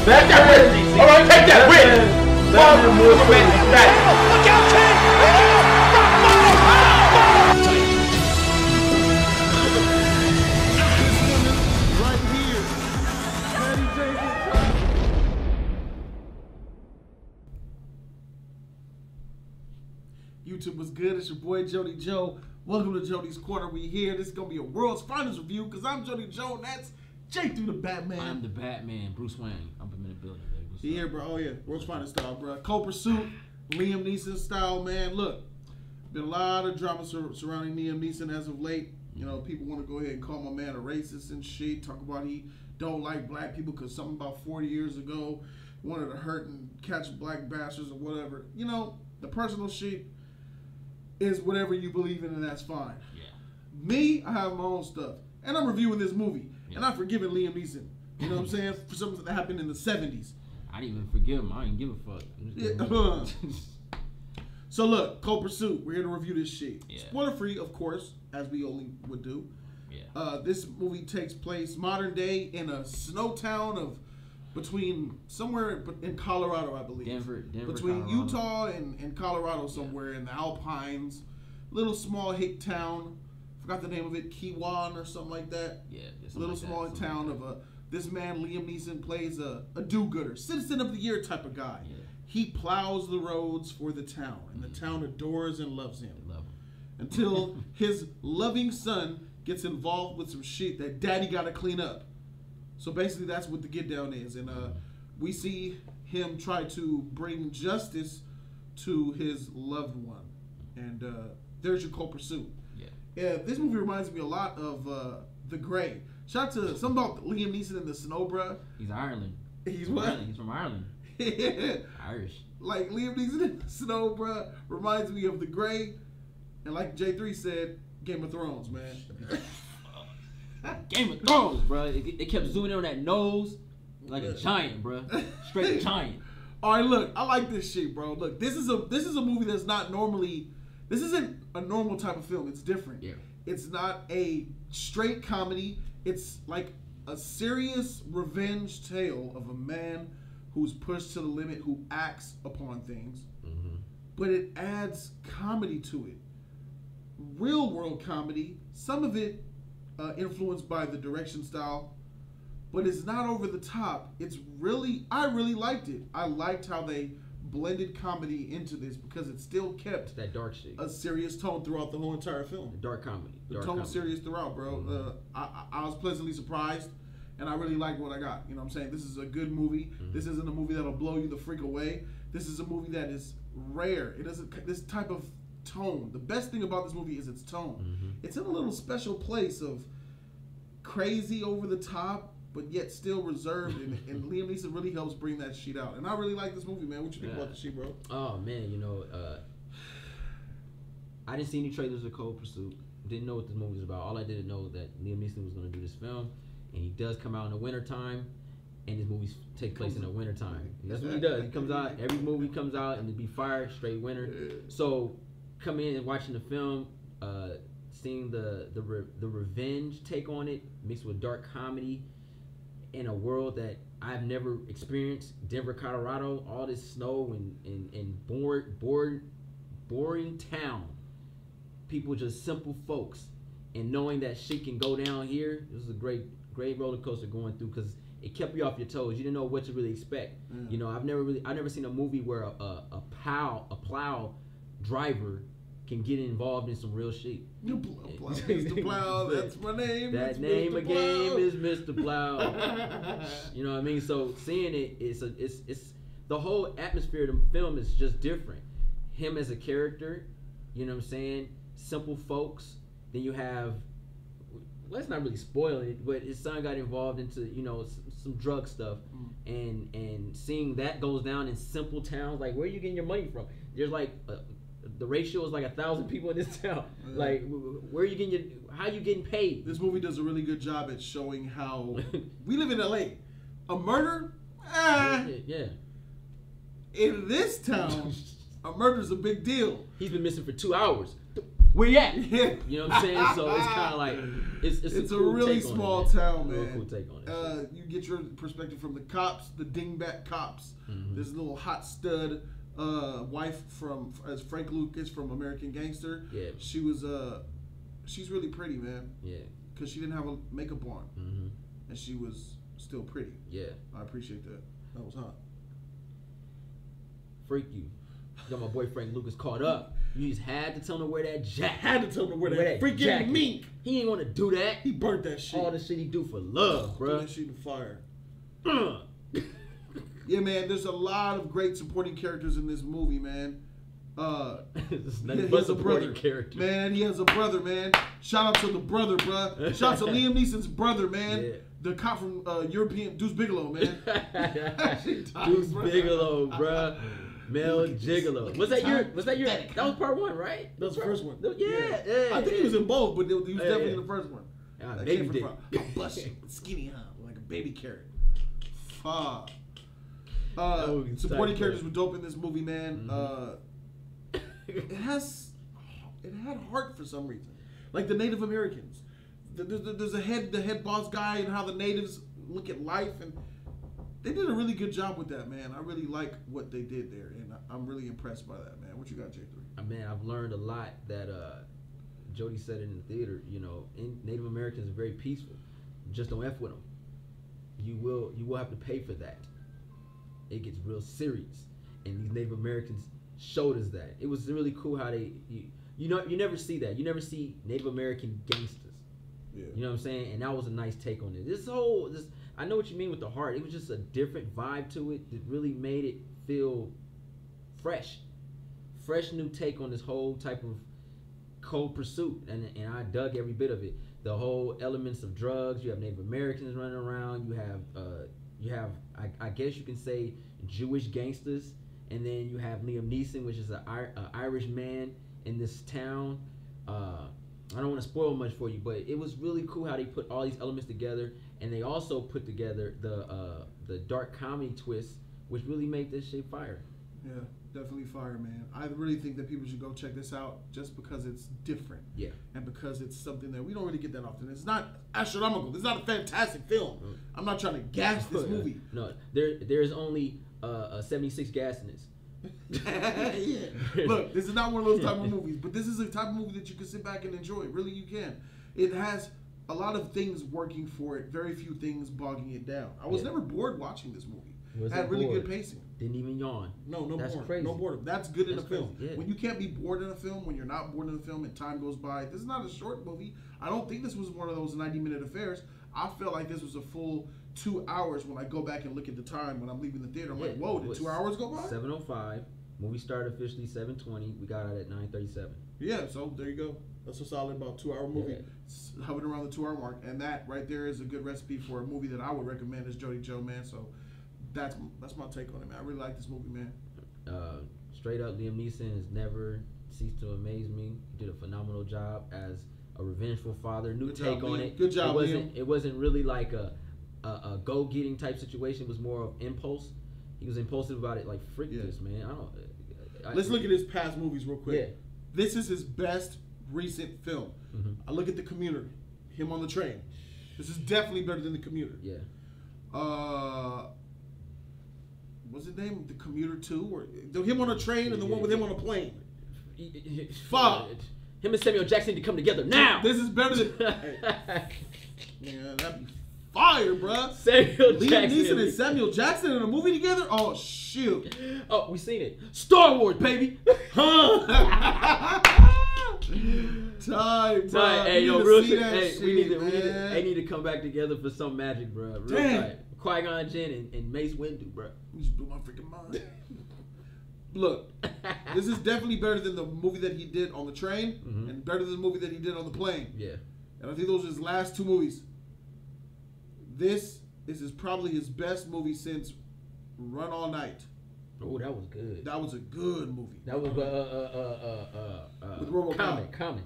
Back that with. All right, take that with. Look out, Ted. YouTube was good. It's your boy Jody Joe. Welcome to Jody's Corner. We here. This is gonna be a world's finest review because I'm Jody Joe and that's Jay through the Batman. I'm the Batman, Bruce Wayne. I'm in the building, baby. Yeah, bro. Oh yeah, world's finest style, bro. Co-pursuit, Liam Neeson style, man. Look, been a lot of drama surrounding Liam Neeson as of late. You know, people want to go ahead and call my man a racist and shit. Talk about he don't like black people because something about 40 years ago wanted to hurt and catch black bastards or whatever. You know, the personal shit is whatever you believe in, and that's fine. Yeah. Me, I have my own stuff, and I'm reviewing this movie, yeah. and I'm forgiving Liam Neeson. You know what I'm saying? For something that happened in the 70s. I didn't even forgive him. I didn't give a fuck. Yeah. So look, Co-Pursuit. We're here to review this shit. Yeah. Spoiler free, of course, as we only would do. Yeah. This movie takes place modern day in a snow town of between somewhere in Colorado, I believe. Denver, between Colorado. Utah and Colorado, somewhere in the Alpines, little small hick town. Forgot the name of it, Kewan or something like that. Yeah, little like small town of a. This man Liam Neeson plays a do-gooder, citizen of the year type of guy. Yeah. He plows the roads for the town, and the town adores and loves him. Love him. Until his loving son gets involved with some shit that daddy got to clean up. So basically, that's what the get down is, and we see him try to bring justice to his loved one, and there's your Co-Pursuit. Yeah, this movie reminds me a lot of The Grey. Shout out to something about Liam Neeson in the snow, bruh. He's Ireland. He's what? He's from Ireland. Yeah. Irish. Like Liam Neeson in the snow, bruh, reminds me of The Grey, and like J3 said, Game of Thrones, man. Game of Thrones, bro. It kept zooming in on that nose like a giant, bro. Straight giant. All right, look, I like this shit, bro. Look, this is a movie that's not normally. This isn't a normal type of film. It's different. Yeah. It's not a straight comedy. It's like a serious revenge tale of a man who's pushed to the limit, who acts upon things, but it adds comedy to it. Real world comedy. Some of it influenced by the direction style, but it's not over the top. It's really, I really liked it. I liked how they blended comedy into this because it still kept that dark shit, a serious tone throughout the whole entire film. The dark comedy. The tone was serious throughout, bro. I was pleasantly surprised, and I really liked what I got. You know what I'm saying? This is a good movie. This isn't a movie that'll blow you the freak away. This is a movie that is rare. It doesn't, this type of tone. The best thing about this movie is its tone. It's in a little special place of crazy, over the top, but yet still reserved, and Liam Neeson really helps bring that shit out. And I really like this movie, man. What you think about the shit, bro? Oh man, you know, I didn't see any trailers of Co-Pursuit. Didn't know what this movie was about. All I did know that Liam Neeson was going to do this film, and he does come out in the wintertime, and his movies take place in the wintertime. That's what he does. He comes out, every movie comes out, and to be fired straight winter. So coming in and watching the film, seeing the revenge take on it, mixed with dark comedy, in a world that I've never experienced, Denver, Colorado, all this snow and boring town, people just simple folks, and knowing that shit can go down here, this is a great roller coaster going through because it kept you off your toes. You didn't know what to really expect. You know, I've never seen a movie where a plow driver can get involved in some real shit. Mr. Plow, that's my name. That name of game is Mr. Plow. You know what I mean? So seeing it, it's the whole atmosphere of the film is just different. Him as a character, you know what I'm saying? Simple folks. Then you have, let's not really spoil it, but his son got involved into, you know, some drug stuff, and seeing that goes down in simple towns. Like, where are you getting your money from? There's like the ratio is like 1,000 people in this town. Like, where are you getting how are you getting paid? This movie does a really good job at showing how we live in LA. A murder? Yeah. In this town, a murder's a big deal. He's been missing for 2 hours. where you at? Yeah. You know what I'm saying? So it's kind of like it's a cool really take on small it, town, man. Real cool take on it. You get your perspective from the cops, the dingbat cops. Mm-hmm. This little hot stud wife as Frank Lucas from American Gangster. Yeah. She was she's really pretty, man. Yeah. Because she didn't have a makeup on, and she was still pretty. Yeah. I appreciate that. That was hot. Freak you. Got my boy Frank Lucas caught up. You just had to tell him to wear that jacket. Had to tell him to wear that freaking jacket. mink. He ain't want to do that. He burnt that shit. All the shit he do for love, bro. That shit in fire. Yeah, man. There's a lot of great supporting characters in this movie, man. He has a brother character. Man, he has a brother, man. Shout out to the brother, bruh. Shout out to Liam Neeson's brother, man. Yeah. The cop from European Deuce Bigelow, man. Deuce Bigelow, bruh. Mel Gigolo. Was that your? That was part one, right? That was the first one. Yeah. I think he was in both, but he was definitely in the first one. Baby dick. Bushy, skinny, huh? Like a baby carrot. Fuck. Supporting characters were dope in this movie, man. It had heart for some reason. Like the Native Americans. There's the head boss guy and how the natives look at life, and they did a really good job with that, man. I really like what they did there, and I'm really impressed by that, man. What you got, J3? Man, I've learned a lot that Jody said in the theater. You know, Native Americans are very peaceful. Just don't F with them. You will have to pay for that. It gets real serious, and these Native Americans showed us that. It was really cool how you never see that. You never see Native American gangsters. Yeah. You know what I'm saying? And that was a nice take on it. This I know what you mean with the heart. It was just a different vibe to it that really made it feel fresh. Fresh new take on this whole type of cold pursuit, and I dug every bit of it. The whole elements of drugs. You have Native Americans running around. You have I guess you can say Jewish gangsters, and then you have Liam Neeson, which is an Irish man in this town. I don't want to spoil much for you, but it was really cool how they put all these elements together, and they also put together the dark comedy twist, which really made this shit fire. Yeah, definitely fire, man. I really think that people should go check this out just because it's different. Yeah. And because it's something that we don't really get that often. It's not astronomical. It's not a fantastic film. I'm not trying to gas this movie. No, there's only 76 gas in this. Yeah. Look, this is not one of those type of movies, but this is a type of movie that you can sit back and enjoy. Really, you can. It has a lot of things working for it, very few things bogging it down. I was never bored watching this movie. It had really good pacing. Didn't even yawn. No boredom. Crazy. No boredom. That's good in a film. Yeah. When you can't be bored in a film, when you're not bored in a film and time goes by, this is not a short movie. I don't think this was one of those 90-minute affairs. I felt like this was a full 2 hours when I go back and look at the time when I'm leaving the theater. I'm like, whoa, did 2 hours go by? 7:05. Movie started officially 7:20. We got out at 9:37. Yeah, so there you go. That's a solid about 2 hour movie. Yeah. Hovering around the 2 hour mark. And that right there is a good recipe for a movie that I would recommend as Jody Joe, man. So that's my take on it, man. I really like this movie, man. Straight up, Liam Neeson has never ceased to amaze me. He did a phenomenal job as a revengeful father. New good take job, on Liam. it. Good job, It wasn't really like a go-getting type situation. It was more of impulse. He was impulsive about it. Like, freak this, man. Let's look at his past movies real quick. Yeah. This is his best recent film. Mm-hmm. I look at The Commuter, him on the train. This is definitely better than The Commuter. Yeah. What's his name? The Commuter 2? Or him on a train and the one with him on a plane. Fuck. Him and Samuel Jackson need to come together now. This is better than. Man, that'd be fire, bruh. Liam Neeson and Samuel Jackson in a movie together? Oh, shoot. Oh, we seen it. Star Wars, baby. Huh? Time, bro. Hey, yo, real shit. Hey, we need to come back together for some magic, bro. Real tight. Qui-Gon Jinn and Mace Windu, bro. You just blew my freaking mind. Look, this is definitely better than the movie that he did on the train, and better than the movie that he did on the plane. Yeah. And I think those are his last two movies. This is probably his best movie since Run All Night. Oh, that was good. That was a good movie. That was with RoboCop. Common.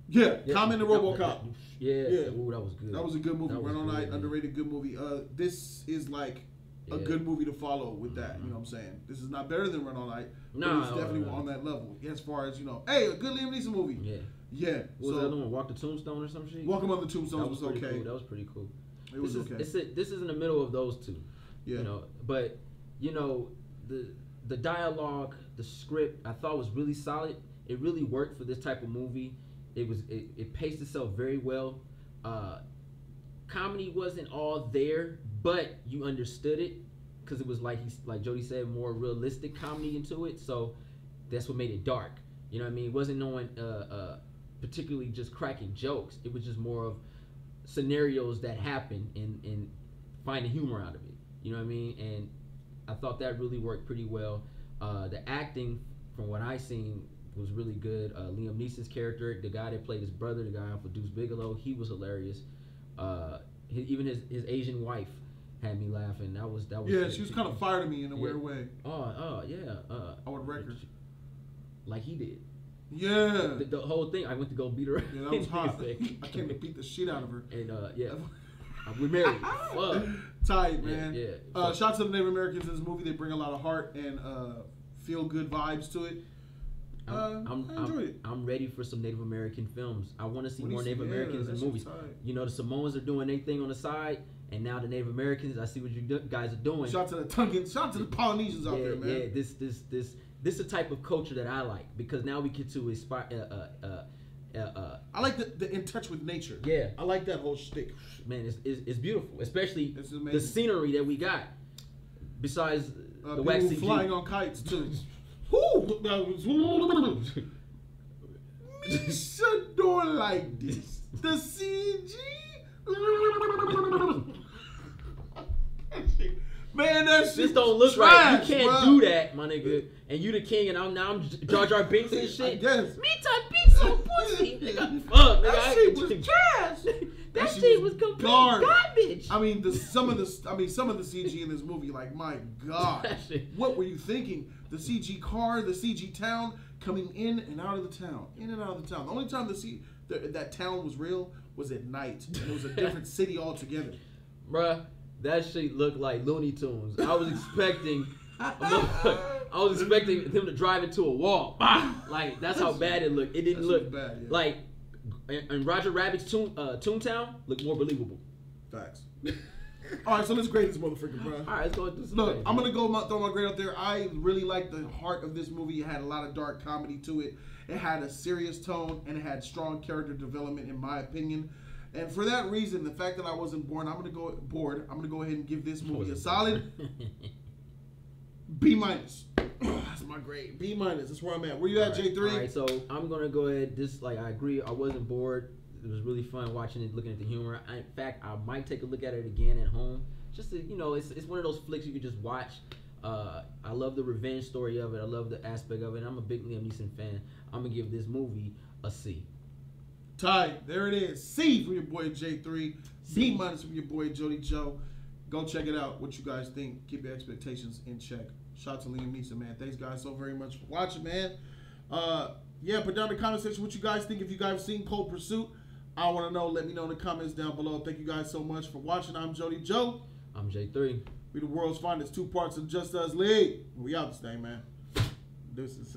Yeah, Common and RoboCop. Yeah. Ooh, that was good. That was a good movie. Run All Night, underrated good movie. This is like a good movie to follow with that. You know what I'm saying? This is not better than Run All Night. No, it's definitely on that level as far as hey, a good Liam Neeson movie. Yeah. What was the other one? Walk the Tombstone or some shit? Walk Among the Tombstones was okay. Cool. That was pretty cool. It was okay. This is in the middle of those two. Yeah. But the dialogue, the script, I thought was really solid. It really worked for this type of movie. It paced itself very well. Comedy wasn't all there, but you understood it because it was like Jody said, more realistic comedy into it. So that's what made it dark. You know what I mean? It wasn't knowing particularly just cracking jokes. It was just more of scenarios that happen and finding humor out of it. You know what I mean? And I thought that really worked pretty well. The acting, from what I seen, was really good. Liam Neeson's character, the guy that played his brother, the guy off of Deuce Bigelow, he was hilarious. Even his Asian wife had me laughing. That was yeah, she was kind of fired at me in a weird way. Yeah. I would wreck her. Like he did. Yeah. The whole thing, I went to go beat her. Yeah, that was hot. I came to beat the shit out of her. And we're married. Fuck. Tight, man. Yeah. Shout out to the Native Americans in this movie. They bring a lot of heart and feel good vibes to it. I enjoyed it. I'm ready for some Native American films. I want to see more Native Americans in movies. The Samoans are doing their thing on the side, and now the Native Americans. I see what you guys are doing. Shout out to the Tungans. Shout out to the Polynesians out there, man. Yeah, this is the type of culture that I like because now we get to inspire. I like the in touch with nature. Yeah, I like that whole shtick. Man, it's beautiful, especially the scenery that we got. Besides the wax CG. Flying on kites too. We should do it like this. The CG. Man, that shit this don't look trash, right. You can't do that, my nigga. And you the king, and I'm Jar Jar Binks and shit. Yes. Me time Binks on pussy. Nigga, fuck, nigga. That shit was trash. That shit was complete garbage. I mean, some of the CG in this movie, like, my God, what were you thinking? The CG car, the CG town coming in and out of the town, in and out of the town. The only time that town was real was at night. And it was a different city altogether. Bruh, that shit looked like Looney Tunes. I was expecting them to drive into a wall. Like, that's how bad it looked. It didn't look bad, yeah. Like, and Roger Rabbit's Toontown looked more believable. Facts. All right, so let's grade this motherfucker, bro. All right, let's go. Look, I'm gonna throw my grade out there. I really like the heart of this movie. It had a lot of dark comedy to it. It had a serious tone, and it had strong character development, in my opinion. And for that reason, the fact that I wasn't bored, I'm gonna go ahead and give this movie a solid B-. That's my grade. B-. That's where I'm at. Where you at, J3? All right, so I'm gonna go ahead. I agree. I wasn't bored. It was really fun watching it, looking at the humor. In fact, I might take a look at it again at home. Just to, it's one of those flicks you could just watch. I love the revenge story of it. I love the aspect of it. I'm a big Liam Neeson fan. I'm gonna give this movie a C. Tight. There it is. C from your boy J3. B- from your boy Jody Joe. Go check it out. What you guys think? Keep your expectations in check. Shout out to Liam Neeson, man. Thanks, guys, so very much for watching, man. Put down in the comment section what you guys think. If you guys have seen Cold Pursuit, I want to know. Let me know in the comments down below. Thank you guys so much for watching. I'm Jody Joe. I'm J3. We the world's finest 2 parts of Just Us League. We out this thing, man. This is...